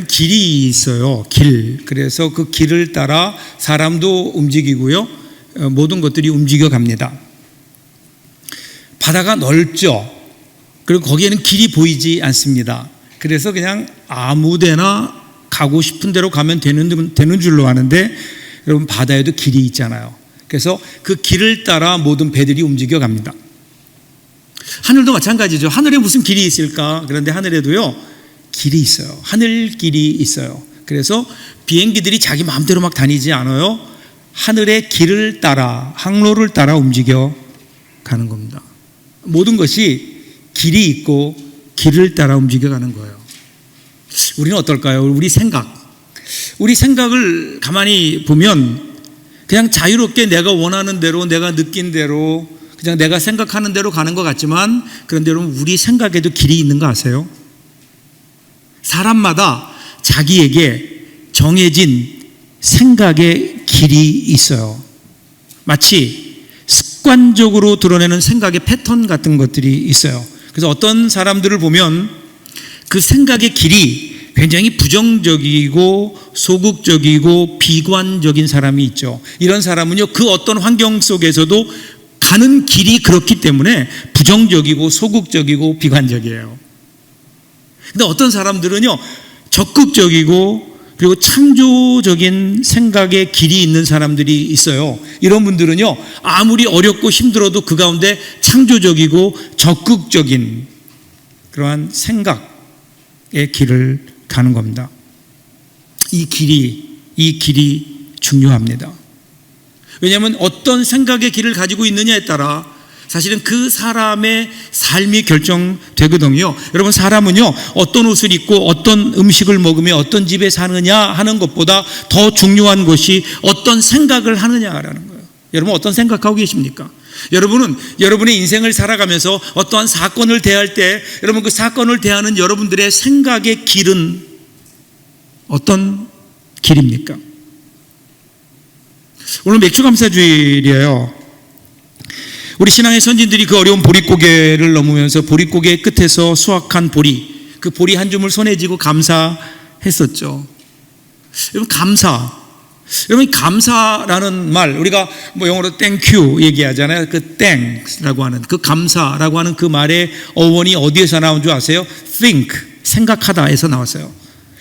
길이 있어요. 길. 그래서 그 길을 따라 사람도 움직이고요, 모든 것들이 움직여 갑니다. 바다가 넓죠. 그리고 거기에는 길이 보이지 않습니다. 그래서 그냥 아무데나 가고 싶은 대로 가면 되는 줄로 아는데, 여러분 바다에도 길이 있잖아요. 그래서 그 길을 따라 모든 배들이 움직여 갑니다. 하늘도 마찬가지죠. 하늘에 무슨 길이 있을까? 그런데 하늘에도요 길이 있어요. 하늘길이 있어요. 그래서 비행기들이 자기 마음대로 막 다니지 않아요. 하늘의 길을 따라, 항로를 따라 움직여 가는 겁니다. 모든 것이 길이 있고 길을 따라 움직여 가는 거예요. 우리는 어떨까요? 우리 생각을 가만히 보면 그냥 자유롭게 내가 원하는 대로, 내가 느낀 대로, 그냥 내가 생각하는 대로 가는 것 같지만, 그런데 여러분 우리 생각에도 길이 있는 거 아세요? 사람마다 자기에게 정해진 생각의 길이 있어요. 마치 습관적으로 드러내는 생각의 패턴 같은 것들이 있어요. 그래서 어떤 사람들을 보면 그 생각의 길이 굉장히 부정적이고 소극적이고 비관적인 사람이 있죠. 이런 사람은요, 그 어떤 환경 속에서도 가는 길이 그렇기 때문에 부정적이고 소극적이고 비관적이에요. 근데 어떤 사람들은요, 적극적이고 그리고 창조적인 생각의 길이 있는 사람들이 있어요. 이런 분들은요, 아무리 어렵고 힘들어도 그 가운데 창조적이고 적극적인 그러한 생각의 길을 가는 겁니다. 이 길이 중요합니다. 왜냐하면 어떤 생각의 길을 가지고 있느냐에 따라 사실은 그 사람의 삶이 결정되거든요. 여러분, 사람은요, 어떤 옷을 입고 어떤 음식을 먹으며 어떤 집에 사느냐 하는 것보다 더 중요한 것이 어떤 생각을 하느냐라는 거예요. 여러분, 어떤 생각하고 계십니까? 여러분은 여러분의 인생을 살아가면서 어떠한 사건을 대할 때, 여러분 그 사건을 대하는 여러분들의 생각의 길은 어떤 길입니까? 오늘 맥주감사주일이에요. 우리 신앙의 선진들이 그 어려운 보릿고개를 넘으면서 보릿고개 끝에서 수확한 보리, 그 보리 한 줌을 손에 쥐고 감사했었죠. 여러분, 여러분, 감사라는 말, 우리가 뭐 영어로 땡큐 얘기하잖아요. 그 땡라고 하는, 그 감사라고 하는 그 말의 어원이 어디에서 나온 줄 아세요? think, 생각하다에서 나왔어요.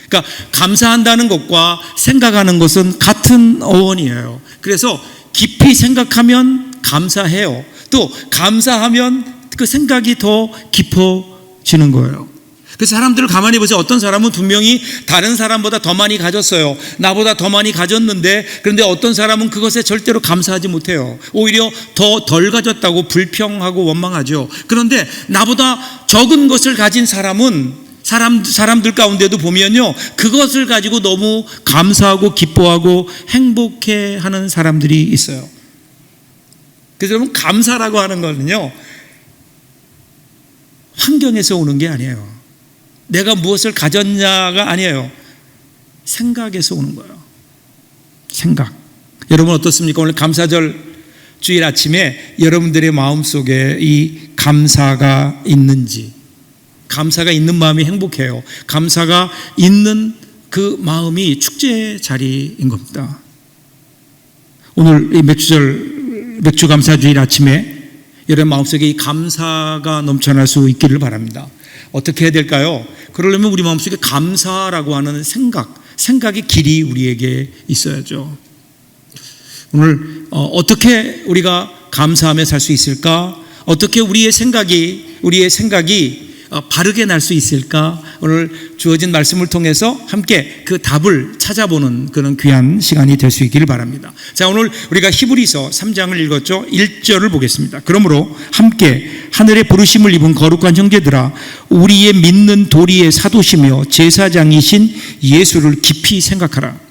그러니까 감사한다는 것과 생각하는 것은 같은 어원이에요. 그래서 깊이 생각하면 감사해요. 또 감사하면 그 생각이 더 깊어지는 거예요. 그래서 사람들을 가만히 보세요. 어떤 사람은 분명히 다른 사람보다 더 많이 가졌어요. 나보다 더 많이 가졌는데, 그런데 어떤 사람은 그것에 절대로 감사하지 못해요. 오히려 더 덜 가졌다고 불평하고 원망하죠. 그런데 나보다 적은 것을 가진 사람은 사람들 가운데도 보면요, 그것을 가지고 너무 감사하고 기뻐하고 행복해하는 사람들이 있어요. 그래서 여러분, 감사라고 하는 거는요, 환경에서 오는 게 아니에요. 내가 무엇을 가졌냐가 아니에요. 생각에서 오는 거예요. 생각. 여러분 어떻습니까? 오늘 감사절 주일 아침에 여러분들의 마음속에 이 감사가 있는지, 감사가 있는 마음이 행복해요. 감사가 있는 그 마음이 축제 자리인 겁니다. 오늘 이 맥주감사주일 아침에 여러분 마음속에 이 감사가 넘쳐날 수 있기를 바랍니다. 어떻게 해야 될까요? 그러려면 우리 마음속에 감사라고 하는 생각의 길이 우리에게 있어야죠. 오늘 어떻게 우리가 감사하며 살 수 있을까? 어떻게 우리의 생각이 바르게 날 수 있을까? 오늘 주어진 말씀을 통해서 함께 그 답을 찾아보는 그런 귀한 시간이 될 수 있기를 바랍니다. 자, 오늘 우리가 히브리서 3장을 읽었죠. 1절을 보겠습니다. 그러므로 함께 하늘의 부르심을 입은 거룩한 형제들아, 우리의 믿는 도리의 사도시며 제사장이신 예수를 깊이 생각하라.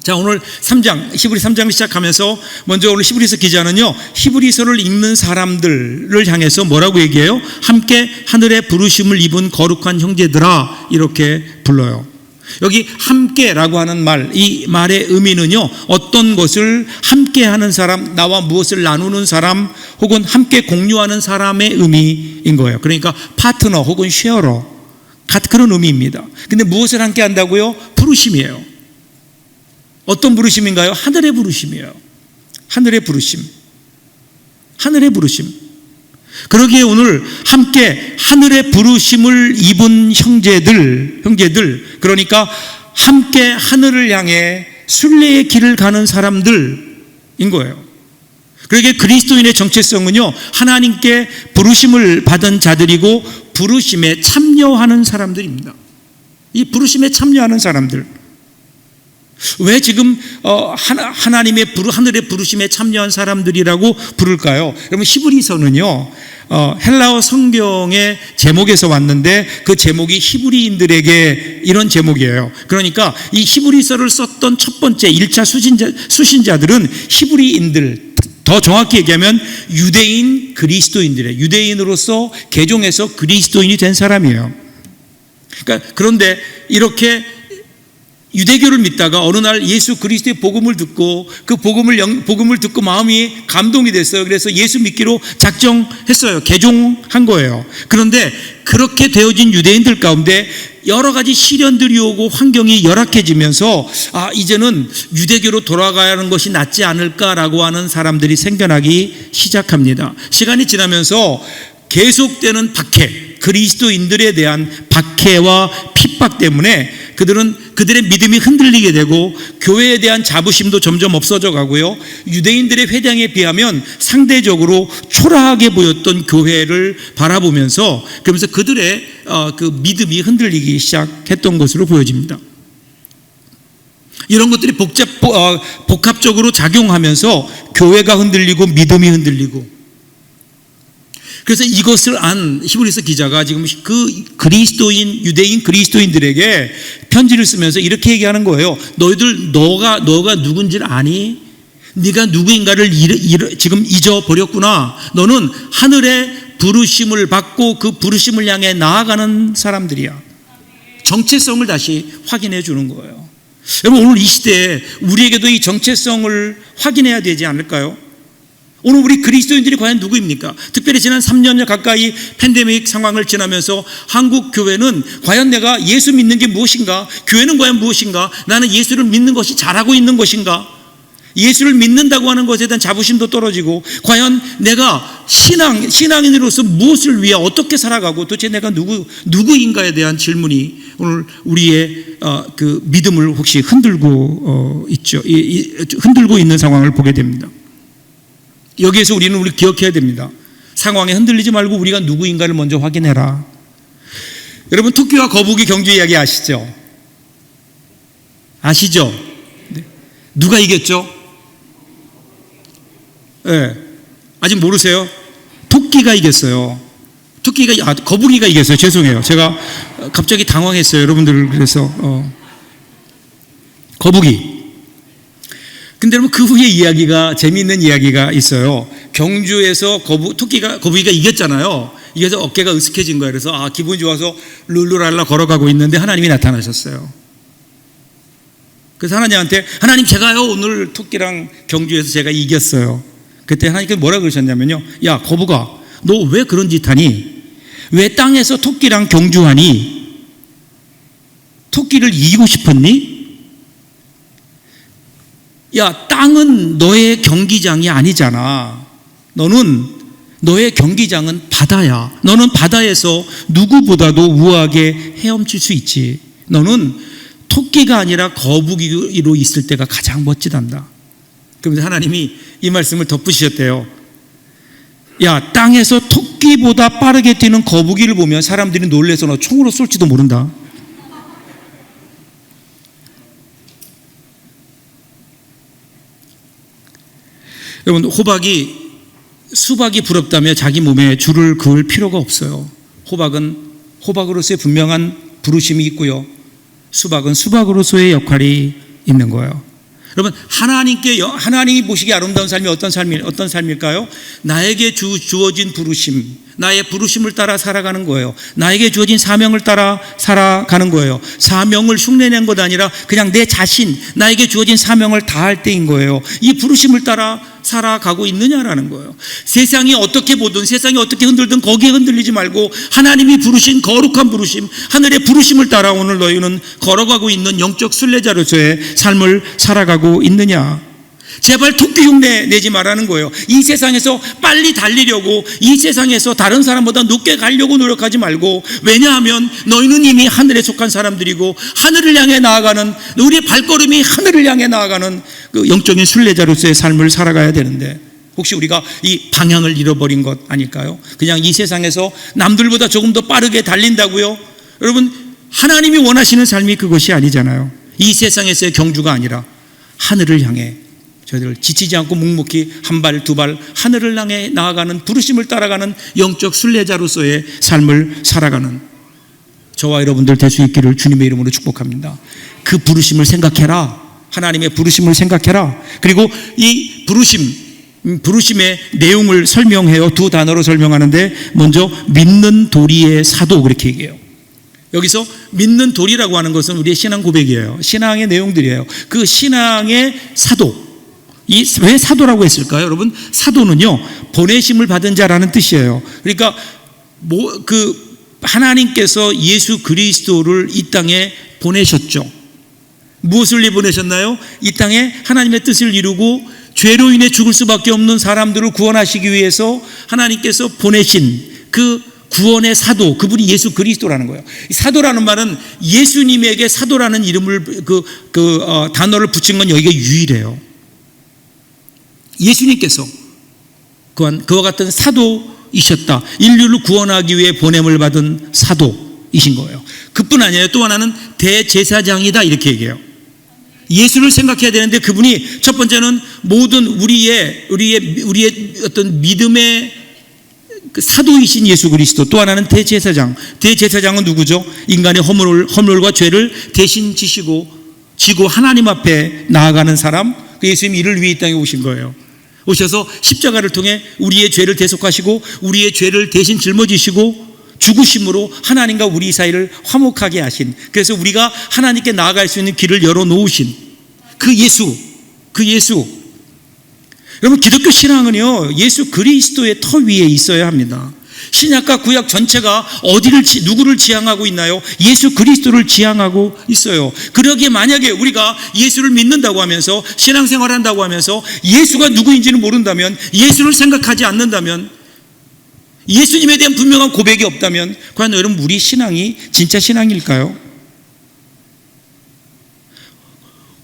자, 오늘 히브리 3장을 시작하면서 먼저 오늘 히브리서 기자는요, 히브리서를 읽는 사람들을 향해서 뭐라고 얘기해요? 함께 하늘의 부르심을 입은 거룩한 형제들아, 이렇게 불러요. 여기 함께라고 하는 말, 이 말의 의미는요, 어떤 것을 함께 하는 사람, 나와 무엇을 나누는 사람, 혹은 함께 공유하는 사람의 의미인 거예요. 그러니까 파트너 혹은 쉐어러, 그런 의미입니다. 근데 무엇을 함께 한다고요? 부르심이에요. 어떤 부르심인가요? 하늘의 부르심이에요. 하늘의 부르심. 하늘의 부르심. 그러기에 오늘 함께 하늘의 부르심을 입은 형제들, 그러니까 함께 하늘을 향해 순례의 길을 가는 사람들인 거예요. 그러기에 그리스도인의 정체성은요, 하나님께 부르심을 받은 자들이고 부르심에 참여하는 사람들입니다. 이 부르심에 참여하는 사람들. 왜 지금 하나님의 하늘의 부르심에 참여한 사람들이라고 부를까요? 여러분, 히브리서는요, 헬라어 성경의 제목에서 왔는데 그 제목이 히브리인들에게 이런 제목이에요. 그러니까 이 히브리서를 썼던 첫 번째 1차 수신자들은 히브리인들, 더 정확히 얘기하면 유대인 그리스도인들이에요. 유대인으로서 개종해서 그리스도인이 된 사람이에요. 그러니까 그런데 이렇게 유대교를 믿다가 어느 날 예수 그리스도의 복음을 듣고 그 복음을 듣고 마음이 감동이 됐어요. 그래서 예수 믿기로 작정했어요. 개종한 거예요. 그런데 그렇게 되어진 유대인들 가운데 여러 가지 시련들이 오고 환경이 열악해지면서 이제는 유대교로 돌아가야 하는 것이 낫지 않을까라고 하는 사람들이 생겨나기 시작합니다. 시간이 지나면서 계속되는 박해, 그리스도인들에 대한 박해와 핍박 때문에 그들의 믿음이 흔들리게 되고 교회에 대한 자부심도 점점 없어져 가고요. 유대인들의 회당에 비하면 상대적으로 초라하게 보였던 교회를 바라보면서 그러면서 그들의 그 믿음이 흔들리기 시작했던 것으로 보여집니다. 이런 것들이 복합적으로 작용하면서 교회가 흔들리고 믿음이 흔들리고, 그래서 이것을 안 히브리서 기자가 지금 그 유대인 그리스도인들에게 편지를 쓰면서 이렇게 얘기하는 거예요. 너가 누군지를 아니? 네가 누구인가를 지금 잊어버렸구나. 너는 하늘의 부르심을 받고 그 부르심을 향해 나아가는 사람들이야. 정체성을 다시 확인해 주는 거예요. 여러분, 오늘 이 시대에 우리에게도 이 정체성을 확인해야 되지 않을까요? 오늘 우리 그리스도인들이 과연 누구입니까? 특별히 지난 3년여 가까이 팬데믹 상황을 지나면서 한국 교회는 과연 내가 예수 믿는 게 무엇인가? 교회는 과연 무엇인가? 나는 예수를 믿는 것이 잘하고 있는 것인가? 예수를 믿는다고 하는 것에 대한 자부심도 떨어지고, 과연 내가 신앙인으로서 무엇을 위해 어떻게 살아가고 도대체 내가 누구인가에 대한 질문이 오늘 우리의 그 믿음을 혹시 흔들고 있죠. 흔들고 있는 상황을 보게 됩니다. 여기에서 우리는 기억해야 됩니다. 상황에 흔들리지 말고 우리가 누구인가를 먼저 확인해라. 여러분, 토끼와 거북이 경주 이야기 아시죠? 아시죠? 네. 누가 이겼죠? 네. 아직 모르세요? 토끼가 이겼어요. 거북이가 이겼어요. 죄송해요. 제가 갑자기 당황했어요. 여러분들. 그래서 거북이. 근데 여러분, 그 후에 재미있는 이야기가 있어요. 경주에서 거북이가 이겼잖아요. 이겨서 어깨가 으쓱해진 거예요. 그래서 기분이 좋아서 룰루랄라 걸어가고 있는데 하나님이 나타나셨어요. 그래서 하나님 제가요 오늘 토끼랑 경주에서 제가 이겼어요. 그때 하나님께서 뭐라 그러셨냐면요, 야 거북아, 너 왜 그런 짓 하니? 왜 땅에서 토끼랑 경주하니? 토끼를 이기고 싶었니? 야, 땅은 너의 경기장이 아니잖아. 너의 경기장은 바다야. 너는 바다에서 누구보다도 우아하게 헤엄칠 수 있지. 너는 토끼가 아니라 거북이로 있을 때가 가장 멋지단다. 그러면서 하나님이 이 말씀을 덧붙이셨대요. 야, 땅에서 토끼보다 빠르게 뛰는 거북이를 보면 사람들이 놀래서 너 총으로 쏠지도 모른다. 여러분, 수박이 부럽다며 자기 몸에 줄을 그을 필요가 없어요. 호박은 호박으로서의 분명한 부르심이 있고요. 수박은 수박으로서의 역할이 있는 거예요. 여러분, 하나님이 보시기에 아름다운 삶이 어떤 삶일까요? 나에게 주어진 부르심, 나의 부르심을 따라 살아가는 거예요. 나에게 주어진 사명을 따라 살아가는 거예요. 사명을 흉내낸 것 아니라 그냥 내 자신, 나에게 주어진 사명을 다할 때인 거예요. 이 부르심을 따라 살아가고 있느냐라는 거예요. 세상이 어떻게 보든, 세상이 어떻게 흔들든 거기에 흔들리지 말고 하나님이 부르신 거룩한 부르심, 하늘의 부르심을 따라 오늘 너희는 걸어가고 있는 영적 순례자로서의 삶을 살아가고 있느냐. 제발 토끼 흉내 내지 말라는 거예요. 이 세상에서 빨리 달리려고, 이 세상에서 다른 사람보다 높게 가려고 노력하지 말고, 왜냐하면 너희는 이미 하늘에 속한 사람들이고 하늘을 향해 나아가는, 우리의 발걸음이 하늘을 향해 나아가는 그 영적인 순례자로서의 삶을 살아가야 되는데, 혹시 우리가 이 방향을 잃어버린 것 아닐까요? 그냥 이 세상에서 남들보다 조금 더 빠르게 달린다고요? 여러분, 하나님이 원하시는 삶이 그것이 아니잖아요. 이 세상에서의 경주가 아니라 하늘을 향해 저희들 지치지 않고 묵묵히 한 발 두 발 하늘을 향해 나아가는, 부르심을 따라가는 영적 순례자로서의 삶을 살아가는 저와 여러분들 될 수 있기를 주님의 이름으로 축복합니다. 그 부르심을 생각해라. 하나님의 부르심을 생각해라. 그리고 이 부르심의 내용을 설명해요. 두 단어로 설명하는데, 먼저 믿는 도리의 사도, 그렇게 얘기해요. 여기서 믿는 도리라고 하는 것은 우리의 신앙 고백이에요. 신앙의 내용들이에요. 그 신앙의 사도, 왜 사도라고 했을까요? 여러분, 사도는요, 보내심을 받은 자라는 뜻이에요. 그러니까 하나님께서 예수 그리스도를 이 땅에 보내셨죠. 무엇을 위해 보내셨나요? 이 땅에 하나님의 뜻을 이루고 죄로 인해 죽을 수밖에 없는 사람들을 구원하시기 위해서 하나님께서 보내신 그 구원의 사도, 그분이 예수 그리스도라는 거예요. 사도라는 말은 예수님에게 사도라는 이름을 단어를 붙인 건 여기가 유일해요. 예수님께서 그와 같은 사도이셨다. 인류를 구원하기 위해 보냄을 받은 사도이신 거예요. 그뿐 아니에요. 또 하나는 대제사장이다, 이렇게 얘기해요. 예수를 생각해야 되는데, 그분이 첫 번째는 모든 우리의 어떤 믿음의 사도이신 예수 그리스도, 또 하나는 대제사장. 대제사장은 누구죠? 인간의 허물과 죄를 대신 지고 하나님 앞에 나아가는 사람. 예수님이 이를 위해 이 땅에 오신 거예요. 오셔서 십자가를 통해 우리의 죄를 대속하시고 우리의 죄를 대신 짊어지시고 죽으심으로 하나님과 우리 사이를 화목하게 하신, 그래서 우리가 하나님께 나아갈 수 있는 길을 열어놓으신 그 예수. 여러분, 기독교 신앙은요, 예수 그리스도의 터 위에 있어야 합니다. 신약과 구약 전체가 누구를 지향하고 있나요? 예수 그리스도를 지향하고 있어요. 그러기에 만약에 우리가 예수를 믿는다고 하면서 신앙생활 한다고 하면서 예수가 누구인지는 모른다면, 예수를 생각하지 않는다면, 예수님에 대한 분명한 고백이 없다면, 과연 여러분, 우리 신앙이 진짜 신앙일까요?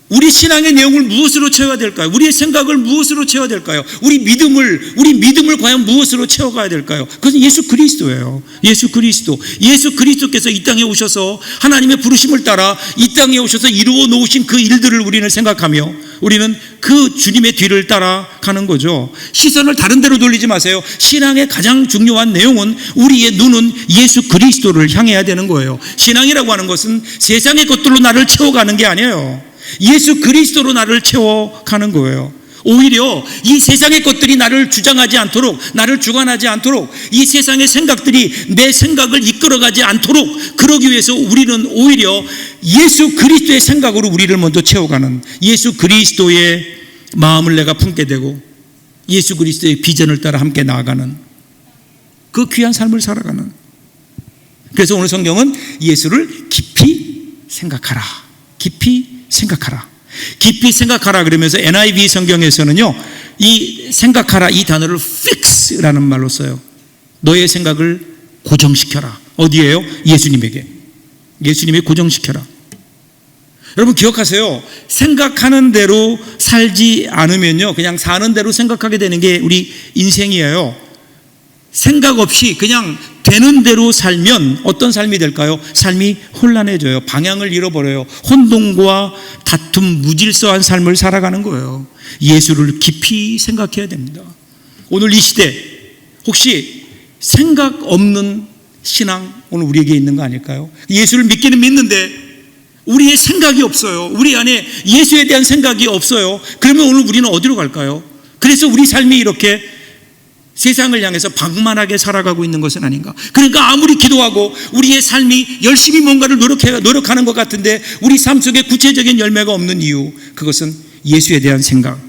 우리 신앙의 내용을 무엇으로 채워야 될까요? 우리의 생각을 무엇으로 채워야 될까요? 우리 믿음을 과연 무엇으로 채워가야 될까요? 그것은 예수 그리스도예요. 예수 그리스도께서 이 땅에 오셔서 하나님의 부르심을 따라 이 땅에 오셔서 이루어 놓으신 그 일들을 우리는 생각하며 우리는 그 주님의 뒤를 따라가는 거죠. 시선을 다른 데로 돌리지 마세요. 신앙의 가장 중요한 내용은 우리의 눈은 예수 그리스도를 향해야 되는 거예요. 신앙이라고 하는 것은 세상의 것들로 나를 채워가는 게 아니에요. 예수 그리스도로 나를 채워가는 거예요. 오히려 이 세상의 것들이 나를 주장하지 않도록, 나를 주관하지 않도록, 이 세상의 생각들이 내 생각을 이끌어가지 않도록, 그러기 위해서 우리는 오히려 예수 그리스도의 생각으로 우리를 먼저 채워가는, 예수 그리스도의 마음을 내가 품게 되고 예수 그리스도의 비전을 따라 함께 나아가는 그 귀한 삶을 살아가는. 그래서 오늘 성경은 예수를 깊이 생각하라, 깊이 생각하라 그러면서 NIV 성경에서는요, 이 생각하라, 이 단어를 fix라는 말로 써요. 너의 생각을 고정시켜라. 어디에요? 예수님에 고정시켜라. 여러분, 기억하세요. 생각하는 대로 살지 않으면요, 그냥 사는 대로 생각하게 되는 게 우리 인생이에요. 생각 없이 그냥 되는 대로 살면 어떤 삶이 될까요? 삶이 혼란해져요. 방향을 잃어버려요. 혼돈과 다툼, 무질서한 삶을 살아가는 거예요. 예수를 깊이 생각해야 됩니다. 오늘 이 시대 혹시 생각 없는 신앙 오늘 우리에게 있는 거 아닐까요? 예수를 믿기는 믿는데 우리의 생각이 없어요. 우리 안에 예수에 대한 생각이 없어요. 그러면 오늘 우리는 어디로 갈까요? 그래서 우리 삶이 이렇게 세상을 향해서 방만하게 살아가고 있는 것은 아닌가. 그러니까 아무리 기도하고 우리의 삶이 열심히 뭔가를 노력하는 것 같은데 우리 삶 속에 구체적인 열매가 없는 이유, 그것은 예수에 대한 생각,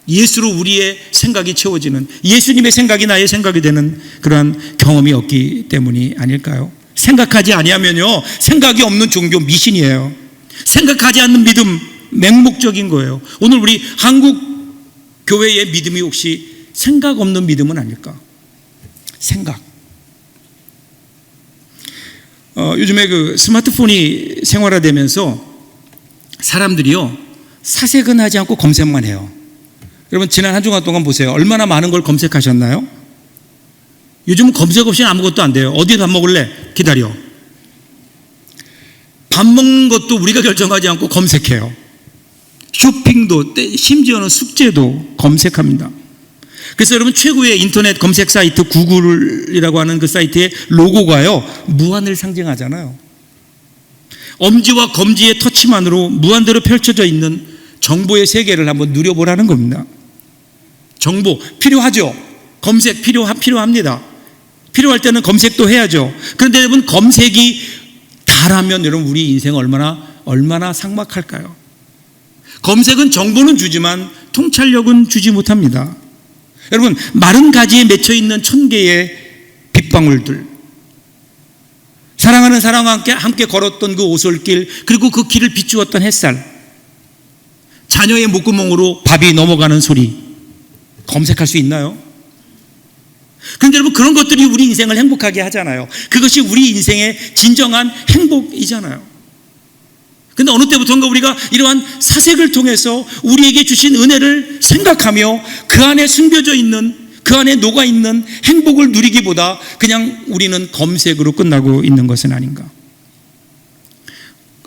예수로 우리의 생각이 채워지는, 예수님의 생각이 나의 생각이 되는 그러한 경험이 없기 때문이 아닐까요? 생각하지 아니하면요, 생각이 없는 종교 미신이에요. 생각하지 않는 믿음 맹목적인 거예요. 오늘 우리 한국 교회의 믿음이 혹시 생각 없는 믿음은 아닐까? 생각. 요즘에 그 스마트폰이 생활화되면서 사람들이요, 사색은 하지 않고 검색만 해요. 여러분, 지난 한 주간 동안 보세요. 얼마나 많은 걸 검색하셨나요? 요즘은 검색 없이는 아무것도 안 돼요. 어디 밥 먹을래? 기다려. 밥 먹는 것도 우리가 결정하지 않고 검색해요. 쇼핑도, 심지어는 숙제도 검색합니다. 그래서 여러분, 최고의 인터넷 검색 사이트 구글이라고 하는 그 사이트의 로고가요, 무한을 상징하잖아요. 엄지와 검지의 터치만으로 무한대로 펼쳐져 있는 정보의 세계를 한번 누려보라는 겁니다. 정보 필요하죠. 검색 필요합니다. 필요할 때는 검색도 해야죠. 그런데 여러분, 검색이 다라면 여러분, 우리 인생 얼마나 삭막할까요? 검색은 정보는 주지만 통찰력은 주지 못합니다. 여러분, 마른 가지에 맺혀 있는 1000개의 빗방울들, 사랑하는 사람과 함께 걸었던 그 오솔길, 그리고 그 길을 비추었던 햇살, 자녀의 목구멍으로 밥이 넘어가는 소리, 검색할 수 있나요? 그런데 여러분, 그런 것들이 우리 인생을 행복하게 하잖아요. 그것이 우리 인생의 진정한 행복이잖아요. 근데 어느 때부터인가 우리가 이러한 사색을 통해서 우리에게 주신 은혜를 생각하며 그 안에 숨겨져 있는, 그 안에 녹아있는 행복을 누리기보다 그냥 우리는 검색으로 끝나고 있는 것은 아닌가.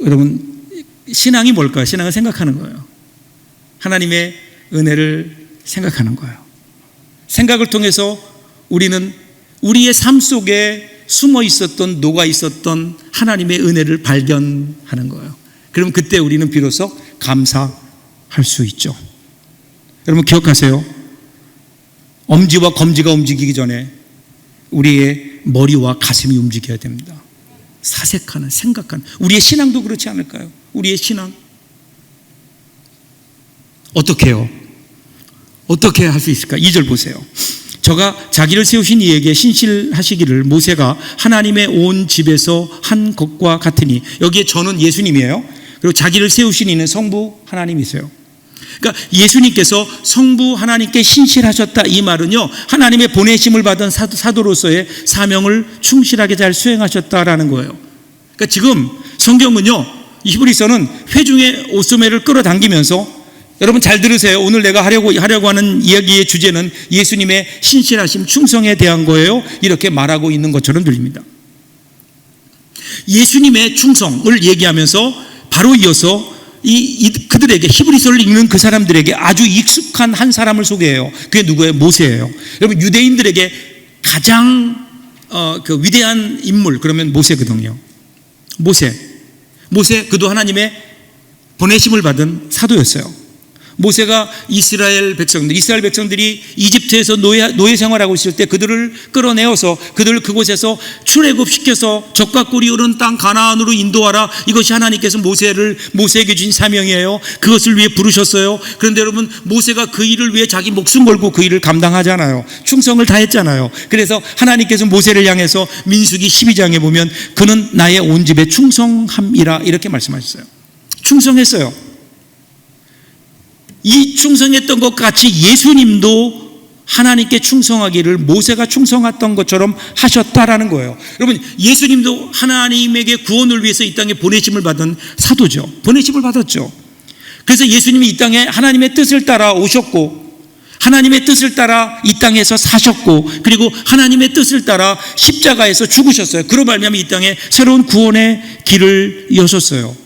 여러분, 신앙이 뭘까요? 신앙은 생각하는 거예요. 하나님의 은혜를 생각하는 거예요. 생각을 통해서 우리는 우리의 삶 속에 숨어 있었던, 녹아 있었던 하나님의 은혜를 발견하는 거예요. 그럼 그때 우리는 비로소 감사할 수 있죠. 여러분, 기억하세요. 엄지와 검지가 움직이기 전에 우리의 머리와 가슴이 움직여야 됩니다. 사색하는, 생각하는. 우리의 신앙도 그렇지 않을까요? 우리의 신앙 어떻게 해요? 어떻게 할 수 있을까? 2절 보세요. 저가 자기를 세우신 이에게 신실하시기를 모세가 하나님의 온 집에서 한 것과 같으니, 여기에 저는 예수님이에요. 그리고 자기를 세우신 이는 성부 하나님이세요. 그러니까 예수님께서 성부 하나님께 신실하셨다, 이 말은요, 하나님의 보내심을 받은 사도로서의 사명을 충실하게 잘 수행하셨다라는 거예요. 그러니까 지금 성경은요, 히브리서는 회중의 옷소매를 끌어당기면서, 여러분 잘 들으세요. 오늘 내가 하려고 하는 이야기의 주제는 예수님의 신실하심, 충성에 대한 거예요. 이렇게 말하고 있는 것처럼 들립니다. 예수님의 충성을 얘기하면서 바로 이어서 그들에게, 히브리서를 읽는 그 사람들에게 아주 익숙한 한 사람을 소개해요. 그게 누구예요? 모세예요. 여러분, 유대인들에게 가장 그 위대한 인물, 그러면 모세거든요. 모세, 그도 하나님의 보내심을 받은 사도였어요. 모세가 이스라엘 백성들이 이집트에서 노예 생활하고 있을 때 그들을 끌어내어서 그들을 그곳에서 출애굽시켜서 적과 꿀이 흐르는 땅 가나안으로 인도하라. 이것이 하나님께서 모세에게 주신 사명이에요. 그것을 위해 부르셨어요. 그런데 여러분, 모세가 그 일을 위해 자기 목숨 걸고 그 일을 감당하잖아요. 충성을 다했잖아요. 그래서 하나님께서 모세를 향해서 민수기 12장에 보면 그는 나의 온 집에 충성함이라 이렇게 말씀하셨어요. 충성했어요. 이 충성했던 것 같이 예수님도 하나님께 충성하기를 모세가 충성했던 것처럼 하셨다라는 거예요. 여러분, 예수님도 하나님에게 구원을 위해서 이 땅에 보내심을 받은 사도죠. 보내심을 받았죠. 그래서 예수님이 이 땅에 하나님의 뜻을 따라 오셨고, 하나님의 뜻을 따라 이 땅에서 사셨고, 그리고 하나님의 뜻을 따라 십자가에서 죽으셨어요. 그로 말미암아 이 땅에 새로운 구원의 길을 여셨어요.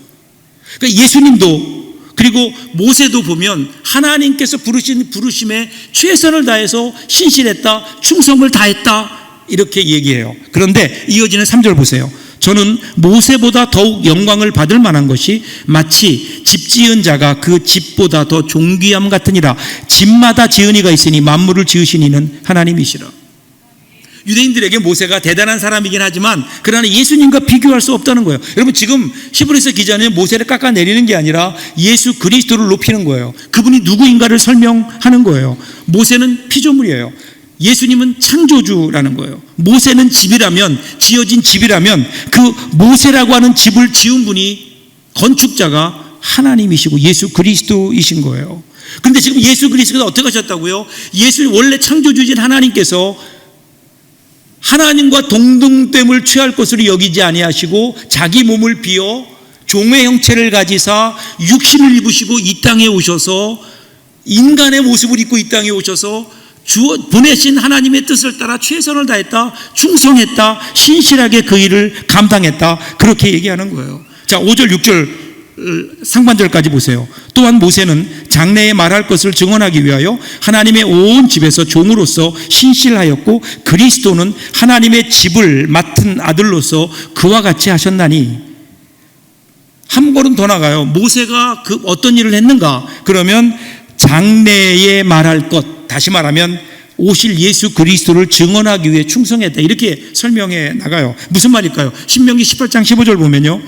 그러니까 예수님도, 그리고 모세도 보면 하나님께서 부르신 부르심에 최선을 다해서 신실했다, 충성을 다했다, 이렇게 얘기해요. 그런데 이어지는 3절 보세요. 저는 모세보다 더욱 영광을 받을 만한 것이 마치 집 지은 자가 그 집보다 더 존귀함 같으니라. 집마다 지은 이가 있으니 만물을 지으신 이는 하나님이시라. 유대인들에게 모세가 대단한 사람이긴 하지만 그러나 예수님과 비교할 수 없다는 거예요. 여러분, 지금 히브리서 기자는 모세를 깎아내리는 게 아니라 예수 그리스도를 높이는 거예요. 그분이 누구인가를 설명하는 거예요. 모세는 피조물이에요. 예수님은 창조주라는 거예요. 모세는 집이라면, 지어진 집이라면 그 모세라고 하는 집을 지은 분이, 건축자가 하나님이시고 예수 그리스도이신 거예요. 그런데 지금 예수 그리스도가 어떻게 하셨다고요? 예수 원래 창조주이신 하나님께서 하나님과 동등됨을 취할 것으로 여기지 아니하시고 자기 몸을 비어 종의 형체를 가지사 육신을 입으시고 이 땅에 오셔서 인간의 모습을 입고 이 땅에 오셔서 보내신 하나님의 뜻을 따라 최선을 다했다, 충성했다, 신실하게 그 일을 감당했다, 그렇게 얘기하는 거예요. 자, 5절 6절 상반절까지 보세요. 또한 모세는 장래에 말할 것을 증언하기 위하여 하나님의 온 집에서 종으로서 신실하였고 그리스도는 하나님의 집을 맡은 아들로서 그와 같이 하셨나니. 한 걸음 더 나가요. 모세가 그 어떤 일을 했는가? 그러면 장래에 말할 것, 다시 말하면 오실 예수 그리스도를 증언하기 위해 충성했다, 이렇게 설명해 나가요. 무슨 말일까요? 신명기 18장 15절 보면요,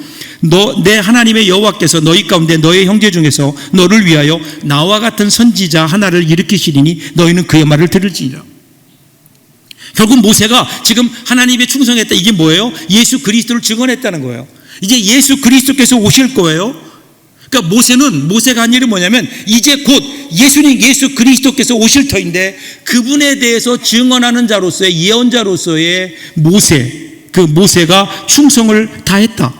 내 하나님의 여호와께서 너희 가운데 너의 형제 중에서 너를 위하여 나와 같은 선지자 하나를 일으키시리니 너희는 그의 말을 들을지니라. 결국 모세가 지금 하나님의 충성했다, 이게 뭐예요? 예수 그리스도를 증언했다는 거예요. 이제 예수 그리스도께서 오실 거예요. 그러니까 모세가 한 일이 뭐냐면 이제 곧 예수님, 예수 그리스도께서 오실 터인데 그분에 대해서 증언하는 자로서의, 예언자로서의 그 모세가 충성을 다했다.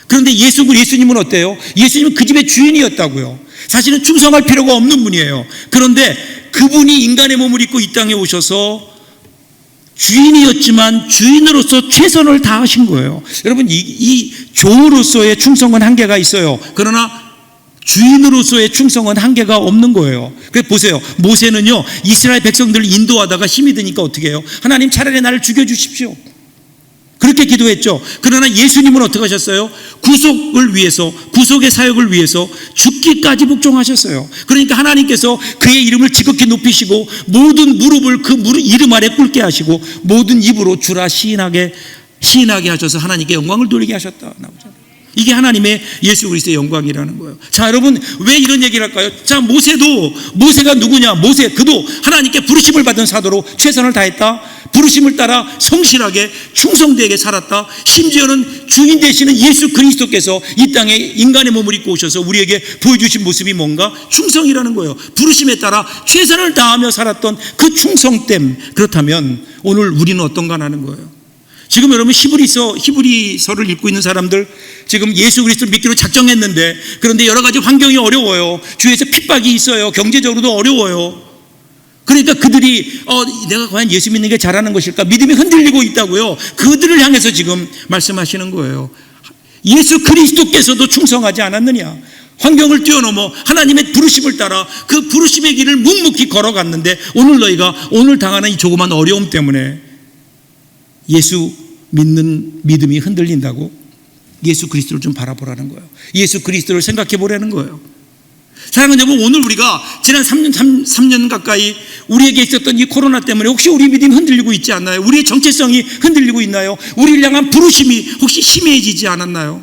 그런데 예수님은 어때요? 예수님은 그 집의 주인이었다고요. 사실은 충성할 필요가 없는 분이에요. 그런데 그분이 인간의 몸을 입고 이 땅에 오셔서 주인이었지만 주인으로서 최선을 다하신 거예요. 여러분, 이 종으로서의 충성은 한계가 있어요. 그러나 주인으로서의 충성은 한계가 없는 거예요. 그래서 보세요. 모세는요, 이스라엘 백성들을 인도하다가 힘이 드니까 어떻게 해요? 하나님, 차라리 나를 죽여주십시오, 그렇게 기도했죠. 그러나 예수님은 어떻게 하셨어요? 구속을 위해서, 구속의 사역을 위해서 죽기까지 복종하셨어요. 그러니까 하나님께서 그의 이름을 지극히 높이시고 모든 무릎을 그 이름 아래 꿇게 하시고 모든 입으로 주라 시인하게 하셔서 하나님께 영광을 돌리게 하셨다, 나오잖아요. 이게 하나님의 예수 그리스도의 영광이라는 거예요. 자, 여러분, 왜 이런 얘기를 할까요? 자, 모세가 누구냐? 그도 하나님께 부르심을 받은 사도로 최선을 다했다, 부르심을 따라 성실하게 충성되게 살았다, 심지어는 주인 되시는 예수 그리스도께서 이 땅에 인간의 몸을 입고 오셔서 우리에게 보여주신 모습이 뭔가? 충성이라는 거예요. 부르심에 따라 최선을 다하며 살았던 그 충성됨. 그렇다면 오늘 우리는 어떤가 하는 거예요. 지금 여러분, 히브리서를 읽고 있는 사람들, 지금 예수 그리스도를 믿기로 작정했는데 그런데 여러 가지 환경이 어려워요. 주위에서 핍박이 있어요. 경제적으로도 어려워요. 그러니까 그들이 내가 과연 예수 믿는 게 잘하는 것일까? 믿음이 흔들리고 있다고요. 그들을 향해서 지금 말씀하시는 거예요. 예수 그리스도께서도 충성하지 않았느냐? 환경을 뛰어넘어 하나님의 부르심을 따라 그 부르심의 길을 묵묵히 걸어갔는데 오늘 너희가 오늘 당하는 이 조그만 어려움 때문에 예수 믿는 믿음이 흔들린다고? 예수 그리스도를 좀 바라보라는 거예요. 예수 그리스도를 생각해 보라는 거예요. 사랑하는 여러분, 오늘 우리가 지난 3년 가까이 우리에게 있었던 이 코로나 때문에 혹시 우리 믿음이 흔들리고 있지 않나요? 우리의 정체성이 흔들리고 있나요? 우리를 향한 부르심이 혹시 희미해지지 않았나요?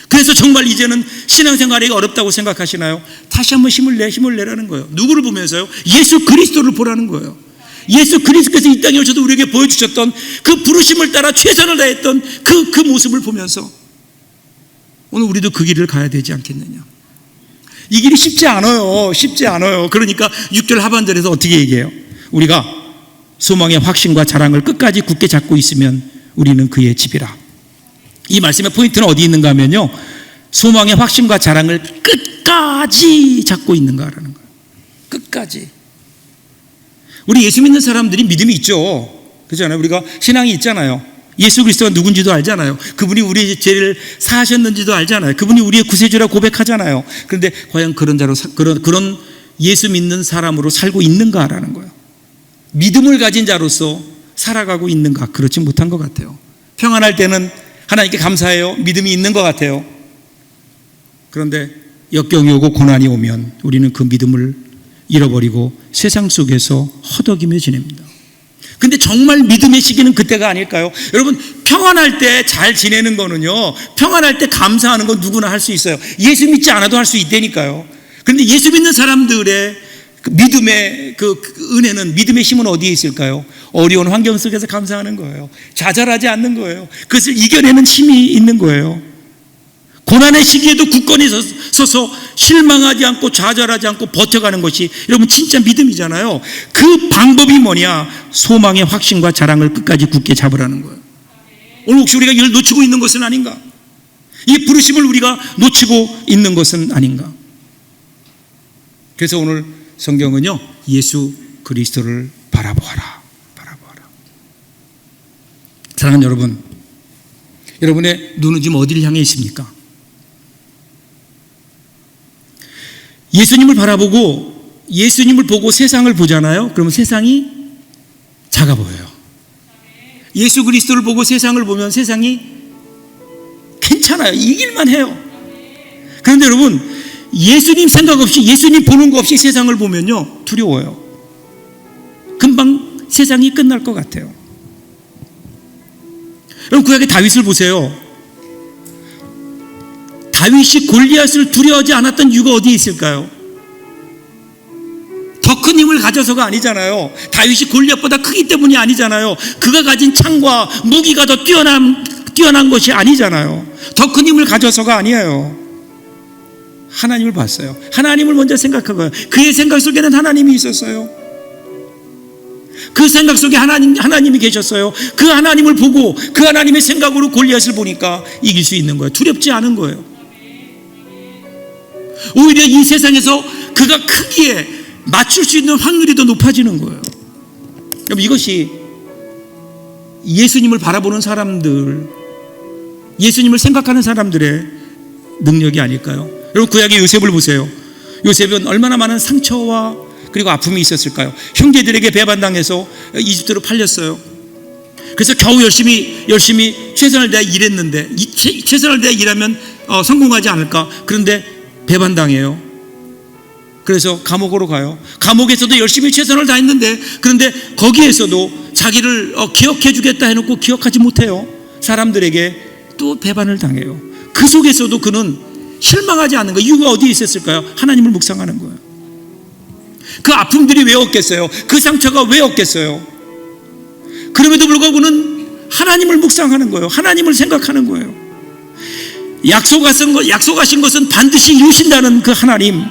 그래서 정말 이제는 신앙생활이 어렵다고 생각하시나요? 다시 한번 힘을 내라는 거예요. 누구를 보면서요? 예수 그리스도를 보라는 거예요. 예수 그리스도께서 이 땅에 오셔서 우리에게 보여주셨던 그 부르심을 따라 최선을 다했던 그 모습을 보면서 오늘 우리도 그 길을 가야 되지 않겠느냐. 이 길이 쉽지 않아요. 그러니까 6절 하반절에서 어떻게 얘기해요? 우리가 소망의 확신과 자랑을 끝까지 굳게 잡고 있으면 우리는 그의 집이라. 이 말씀의 포인트는 어디 있는가 하면요, 소망의 확신과 자랑을 끝까지 잡고 있는가라는 거예요. 끝까지. 우리 예수 믿는 사람들이 믿음이 있죠. 그렇잖아요. 우리가 신앙이 있잖아요. 예수 그리스도가 누군지도 알잖아요. 그분이 우리의 죄를 사하셨는지도 알잖아요. 그분이 우리의 구세주라 고백하잖아요. 그런데 과연 그런 자로 그런 예수 믿는 사람으로 살고 있는가라는 거예요. 믿음을 가진 자로서 살아가고 있는가? 그렇지 못한 것 같아요. 평안할 때는 하나님께 감사해요. 믿음이 있는 것 같아요. 그런데 역경이 오고 고난이 오면 우리는 그 믿음을 잃어버리고 세상 속에서 허덕이며 지냅니다. 근데 정말 믿음의 시기는 그때가 아닐까요? 여러분, 평안할 때 잘 지내는 거는요, 평안할 때 감사하는 건 누구나 할 수 있어요. 예수 믿지 않아도 할 수 있다니까요. 그런데 예수 믿는 사람들의 그 믿음의 그 은혜는, 믿음의 힘은 어디에 있을까요? 어려운 환경 속에서 감사하는 거예요. 좌절하지 않는 거예요. 그것을 이겨내는 힘이 있는 거예요. 고난의 시기에도 굳건히 서서 실망하지 않고 좌절하지 않고 버텨가는 것이 여러분 진짜 믿음이잖아요. 그 방법이 뭐냐? 소망의 확신과 자랑을 끝까지 굳게 잡으라는 거예요. 오늘 혹시 우리가 이걸 놓치고 있는 것은 아닌가? 이 부르심을 우리가 놓치고 있는 것은 아닌가? 그래서 오늘 성경은요, 예수 그리스도를 바라보아라. 사랑하는 여러분, 여러분의 눈은 지금 어디를 향해 있습니까? 예수님을 바라보고 예수님을 보고 세상을 보잖아요. 그러면 세상이 작아 보여요. 예수 그리스도를 보고 세상을 보면 세상이 괜찮아요. 이길만 해요. 그런데 여러분, 예수님 생각 없이, 예수님 보는 거 없이 세상을 보면요, 두려워요. 금방 세상이 끝날 것 같아요. 여러분, 구약의 다윗을 보세요. 다윗이 골리앗을 두려워하지 않았던 이유가 어디에 있을까요? 더 큰 힘을 가져서가 아니잖아요. 다윗이 골리앗보다 크기 때문이 아니잖아요. 그가 가진 창과 무기가 더 뛰어난 것이 아니잖아요. 더 큰 힘을 가져서가 아니에요. 하나님을 봤어요. 하나님을 먼저 생각하고요. 그의 생각 속에는 하나님이 있었어요. 그 생각 속에 하나님이 계셨어요. 그 하나님을 보고 그 하나님의 생각으로 골리앗을 보니까 이길 수 있는 거예요. 두렵지 않은 거예요. 오히려 이 세상에서 그가 크기에 맞출 수 있는 확률이 더 높아지는 거예요. 여러분, 이것이 예수님을 바라보는 사람들, 예수님을 생각하는 사람들의 능력이 아닐까요? 여러분, 구약의 요셉을 보세요. 요셉은 얼마나 많은 상처와 그리고 아픔이 있었을까요? 형제들에게 배반당해서 이집트로 팔렸어요. 그래서 겨우 열심히 최선을 다해 일했는데, 최선을 다해 일하면 성공하지 않을까? 그런데 배반당해요. 그래서 감옥으로 가요. 감옥에서도 열심히 최선을 다했는데, 그런데 거기에서도 자기를 기억해 주겠다 해놓고 기억하지 못해요. 사람들에게 또 배반을 당해요. 그 속에서도 그는 실망하지 않는 거예요. 이유가 어디에 있었을까요? 하나님을 묵상하는 거예요. 그 아픔들이 왜 없겠어요? 그 상처가 왜 없겠어요? 그럼에도 불구하고 그는 하나님을 묵상하는 거예요. 하나님을 생각하는 거예요. 약속하신 것은 반드시 이루신다는 그 하나님,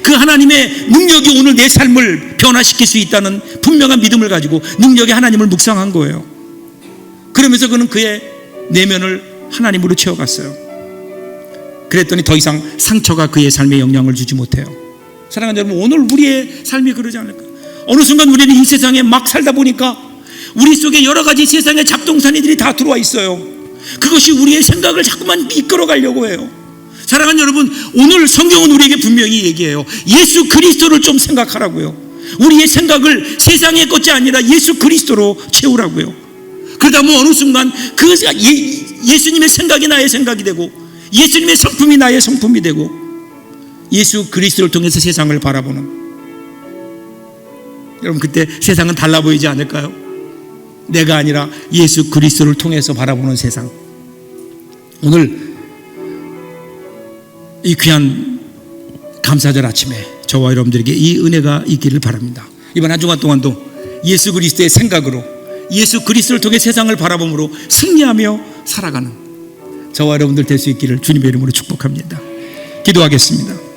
그 하나님의 능력이 오늘 내 삶을 변화시킬 수 있다는 분명한 믿음을 가지고 능력의 하나님을 묵상한 거예요. 그러면서 그는 그의 내면을 하나님으로 채워갔어요. 그랬더니 더 이상 상처가 그의 삶에 영향을 주지 못해요. 사랑하는 여러분, 오늘 우리의 삶이 그러지 않을까? 어느 순간 우리는 이 세상에 막 살다 보니까 우리 속에 여러 가지 세상의 잡동사니들이 다 들어와 있어요. 그것이 우리의 생각을 자꾸만 이끌어 가려고 해요. 사랑하는 여러분, 오늘 성경은 우리에게 분명히 얘기해요. 예수 그리스도를 좀 생각하라고요. 우리의 생각을 세상의 것이 아니라 예수 그리스도로 채우라고요. 그러다 보면 어느 순간 그 예수님의 생각이 나의 생각이 되고, 예수님의 성품이 나의 성품이 되고, 예수 그리스도를 통해서 세상을 바라보는, 여러분, 그때 세상은 달라 보이지 않을까요? 내가 아니라 예수 그리스도를 통해서 바라보는 세상. 오늘 이 귀한 감사절 아침에 저와 여러분들에게 이 은혜가 있기를 바랍니다. 이번 한 주간 동안도 예수 그리스도의 생각으로, 예수 그리스도를 통해 세상을 바라봄으로 승리하며 살아가는 저와 여러분들 될 수 있기를 주님의 이름으로 축복합니다. 기도하겠습니다.